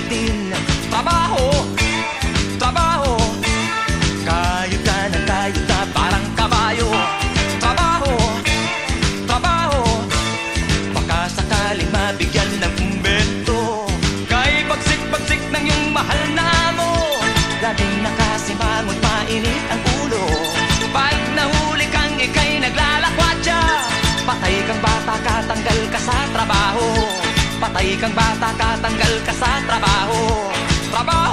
din. Trabaho, trabaho, kayod ka ng kayod na parang kabayo. Trabaho, trabaho, baka sakaling mabigyan ng kumbento. Kay bagsik-bagsik ng iyong mahal na mo, laging nakasimangot, mainit ang ulo. Pag nahuli kang ika'y naglalakwadya, patay kang bata, katanggal ka sa trabaho. Patay kang bata, katanggal ka sa trabaho. Trabaho